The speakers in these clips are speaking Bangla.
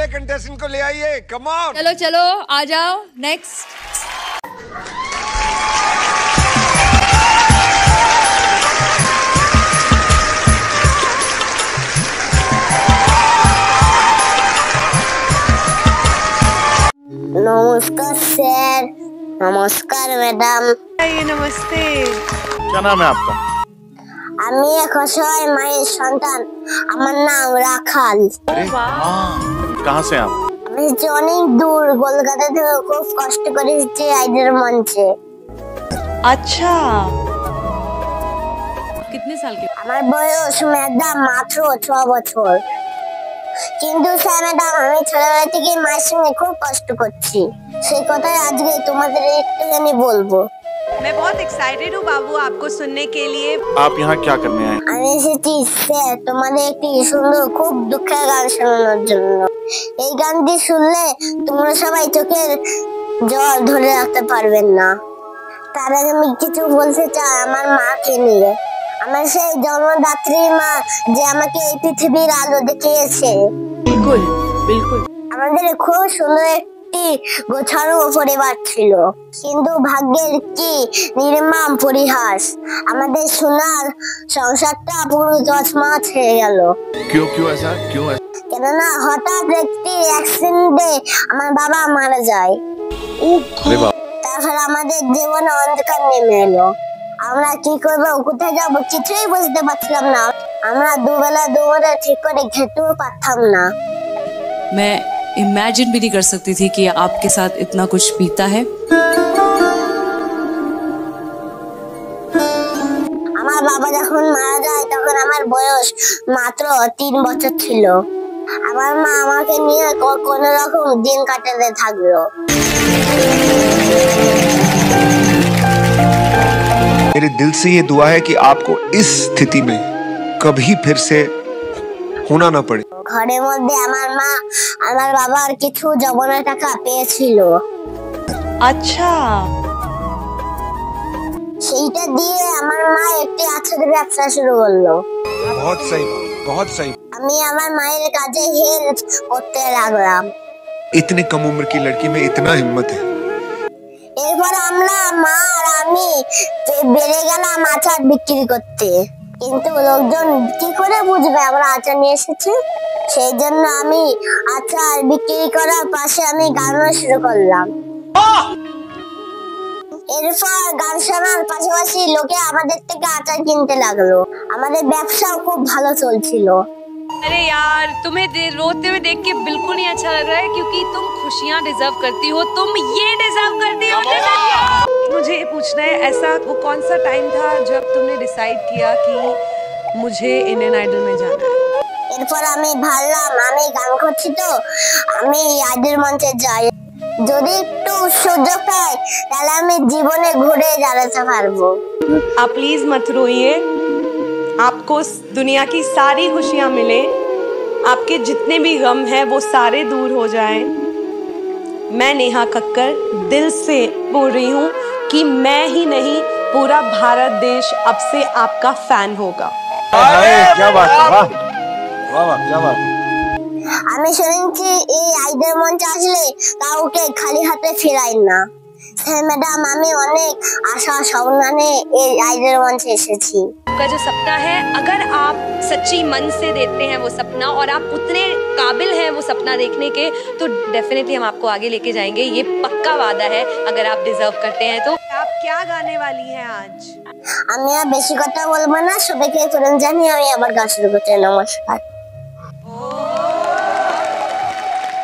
अगले कंटेस्टेंट को ले आइए, कम ऑन। चलो चलो आ जाओ नेक्स्ट। नमस्कार सर। नमस्कार मैडम। नमस्ते। क्या नाम है आपका? আমি এক অসহায় মায়ের সন্তান, আমার নাম রাখাল। अरे कहाँ से आप? আমি যে অনেক দূর কলকাতা থেকে খুব কষ্ট করে এসেছি আইডের মঞ্চে। अच्छा, कितने साल के? আমার বয়স ম্যাডাম মাত্র 6 বছর। কিন্তু স্যার ম্যাডাম আমি ছোটবেলা থেকে মায়ের সঙ্গে খুব কষ্ট করছি, সেই কথাই আজকে তোমাদের একটুখানি বলবো। मैं बहुत एक्साइटेड हूँ बाबू आपको सुनने के लिए। आप यहाँ क्या करने आए? আমি এসেছি স্যার তোমাদের একটি সুন্দর খুব দুঃখের গান শোনানোর জন্য। এই গানটি শুনলে তোমরা সবাই চোখের জল ধরে রাখতে পারবেন না। তার আগে আমি কিছু বলতে চাই আমার মাকে নিয়ে। আমার সেই জন্মদাত্রী মা যে আমাকে এই পৃথিবীর আলো দেখিয়েছে। बिल्कुल बिल्कुल। আমাদের খুব সুন্দর একটি গোছানো পরিবার ছিল, কিন্তু ভাগ্যের কি নির্মম পরিহাস, আমাদের সোনার সংসারটা পুরো তছনছ হয়ে গেল। क्यों क्यों ऐसा क्यों ऐसा? কেননা হঠাৎ একটি অ্যাক্সিডেন্টে আমার বাবা মারা যায়। अरे बाप। তারপর আমাদের জীবনে অন্ধকার নেমে এলো। আমরা কি করবো, কোথায় যাবো কিছুই বুঝতে পারছিলাম না। আমরা দুবেলা দুবেলা ঠিক করে খেতেও পারতাম না। मैं इमेजिन भी नहीं कर सकती थी कि आपके साथ इतना कुछ बीता है। আমার বাবা যখন মারা যায় তখন আমার বয়স মাত্র 3 বছর ছিল। আমার মা আমাকে নিয়ে কোনো রকম দিন কাটাতে থাকলো। मेरे दिल से ये दुआ है कि आपको इस स्थिति में कभी फिर से होना ना पड़े। ঘরের মধ্যে আমার মা আমার বাবার কিছু জমানো টাকা পেয়েছিল, अच्छा, সেইটা দিয়ে আমার মা একটি আচারের ব্যবসা শুরু করলো। बहुत सही बात, बहुत सही। আমি আমার মায়ের কাজে হেল্প করতে লাগলাম। इतनी कम उम्र की लड़की में इतना हिम्मत है। এরপর আমরা মা আর আমি বেড়ে গেলাম আচার বিক্রি করতে, কিন্তু লোকজন কি করে বুঝবে আমরা আচার নিয়ে এসেছি। সেই জন্য আমি আচার বিক্রি করার পাশে আমি গানও শুরু করলাম। এরপর গান শোনার পাশাপাশি লোকে আমাদের থেকে আচার কিনতে লাগলো। আমাদের ব্যবসাও খুব ভালো চলছিল। अरे यार तुम्हें रोते हुए देख के बिल्कुल नहीं अच्छा लग रहा है, क्योंकि तुम खुशियाँ डिजर्व करती हो, तुम ये डिजर्व करती हो। मुझे ये पूछना है, ऐसा वो कौन सा टाइम था जब तुमने डिसाइड किया कि मुझे इंडियन आइडल में जाना है? এরপর আমি ভাবলাম আমি গান করছি তো, আমি আইডল মঞ্চে যাই, যদি একটু সুযোগ পাই তাহলে আমি জীবনে ঘুরে দাঁড়াতে পারবো। आप प्लीज मत रोइए, आपको दुनिया की सारी खुशियां मिले, आपके जितने भी गम हैं वो सारे दूर हो जाएं। मैं नेहा कक्कर दिल से बोल रही हूँ कि मैं ही नहीं पूरा भारत देश अब से आपका फैन होगा। क्या बात है, वाह वाह वाह, क्या बात है। আমি শুনেছি এই আইডল মঞ্চে আসলে কাউকে খালি হাতে ফেরাই না। হ্যাঁ ম্যাডাম, আমি অনেক আশা স্বপ্ন নিয়ে এই আইডল মঞ্চে এসেছি। आपका जो सपना है, अगर आप सच्ची मन से देते हैं वो सपना और आप उतने काबिल हैं वो सपना देखने के, तो डेफिनेटली हम आपको आगे लेके जाएंगे। ये पक्का वादा है, अगर आप डिजर्व करते हैं तो। आप क्या गाने वाली हैं आज? আমি আর বেশি কথা বলবো না, সবাইকে ফোন জানিয়ে আমি আবার গান শুরু করছি। নমস্কার।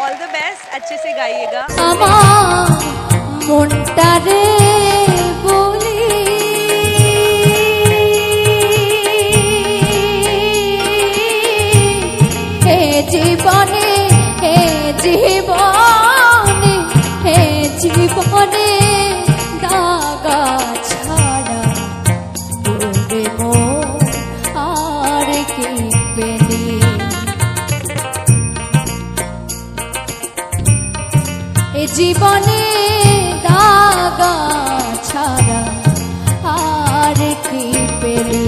ऑल द बेस्ट, अच्छे से गाइएगा। আমার মনটারে বলি হে জীবনে হে জীবনে হে জীবনে দাগা ছাড়া তোরে মন আর কি পেলি। এ জীবনে দাগা ছাড়া আর কি পেলি।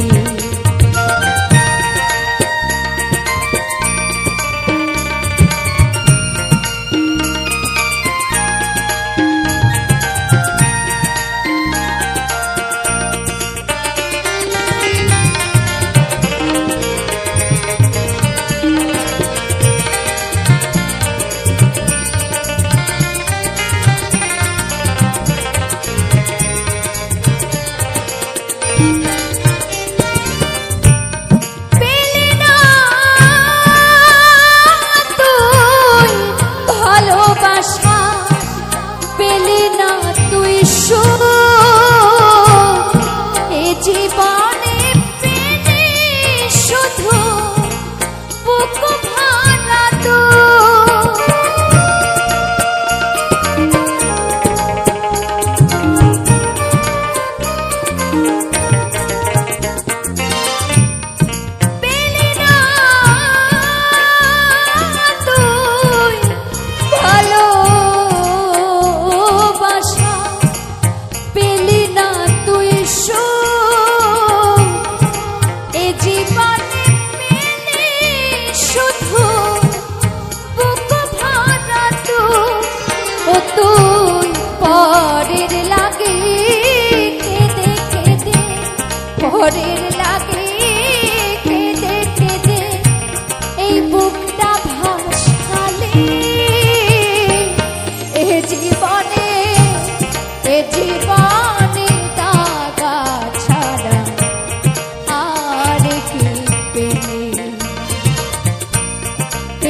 পেলে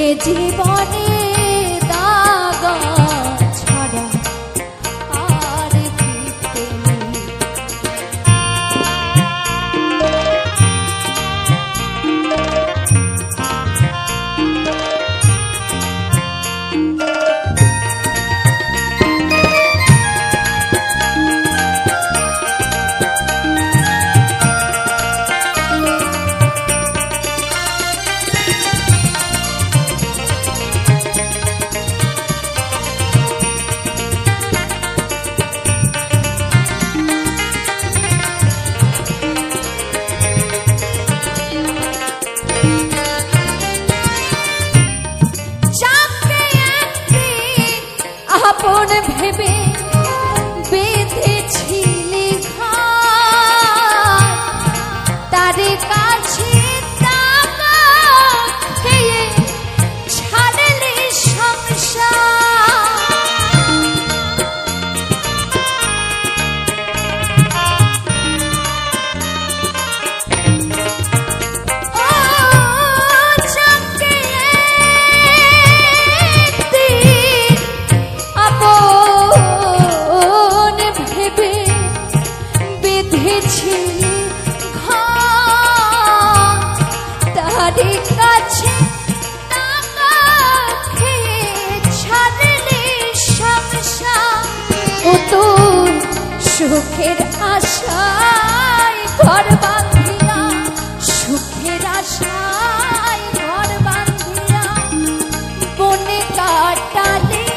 এ জীবনে দাগা ছাড়া আর কি পেলে। আপন ভেবে বেঁধেছিলি ঘর, তার কাছে টাকা খেয়ে ছাড়লি সংসার। ও চাকে একদিন আপন ভেবে বেঁধেছিলি ঘর, তারই কাছে টাকা খেয়ে ছাড়লি সংসার। ও তোর সুখের আশায় ঘর বাঁধিয়া, সুখের আশায় ঘর বাঁধিয়া বনে কাটালি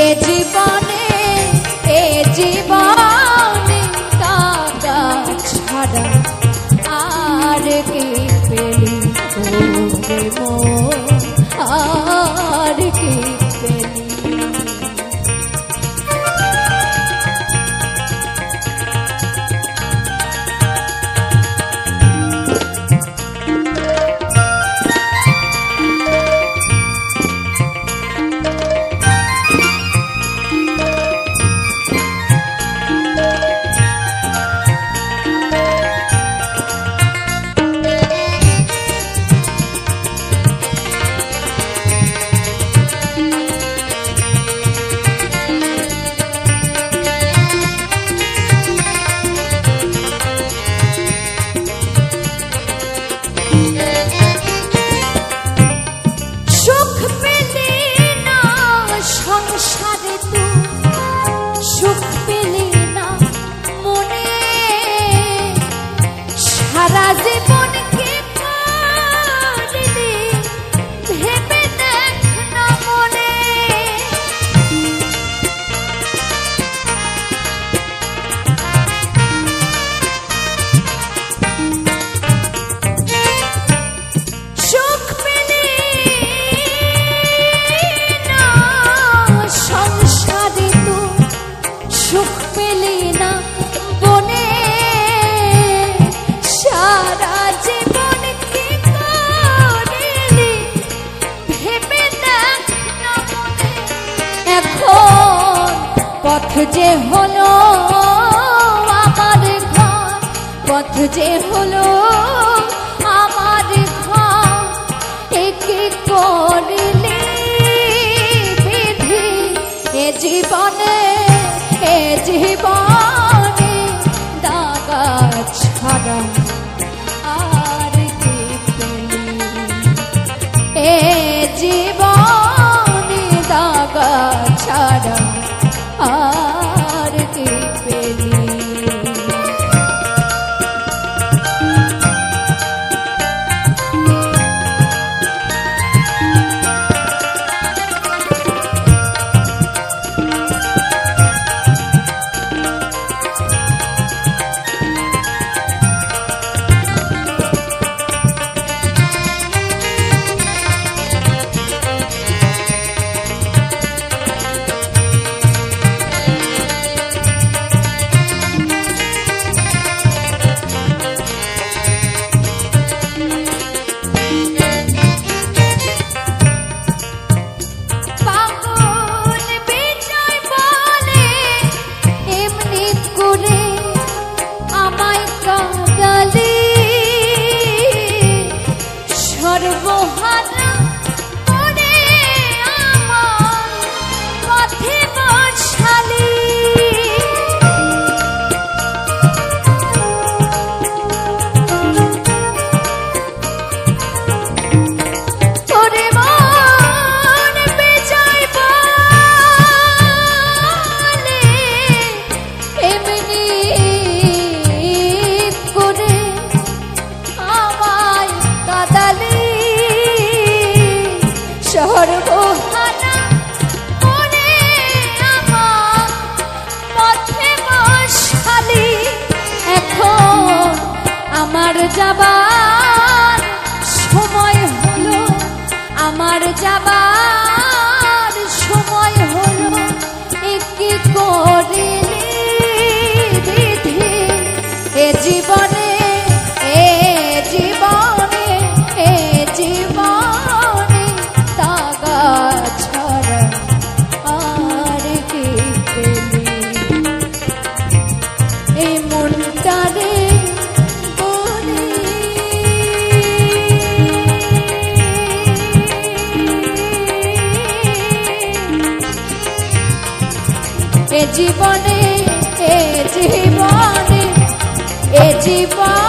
এ জীবনে দাগা ছাড়া আর কে পেলি রে মন, আর কে পেলি। সুখ পেলি না সংসারে তু, সুখ পেলি না মনে, সারা জীবন কি করলি ভেবে দেখ না মনে। সুখ পেলি না সংসারে তু, সুখ পেলি না বনে, সারা জীবন কি করলি ভেবে দেখ না মনে। এখন পথ যে হলো আমার ঘর, পথ যে হলো আমার ঘর, একে করলি বিধি এ জীবনে দাগা ছাড়া আর কে পেলি। এ জীবনে দাগা ছাড়া আর কে পেলি। আমার যাবার সময় হলো, আমার যাবার সময় হলো, কি করিলি বিধি এ জীবনে, এ জীবনে, এ জীবনে তাগা ছাড়া আর কি পেলি এই মনটারে বলি এ জীবনে, এ জীবনে, এ জীবন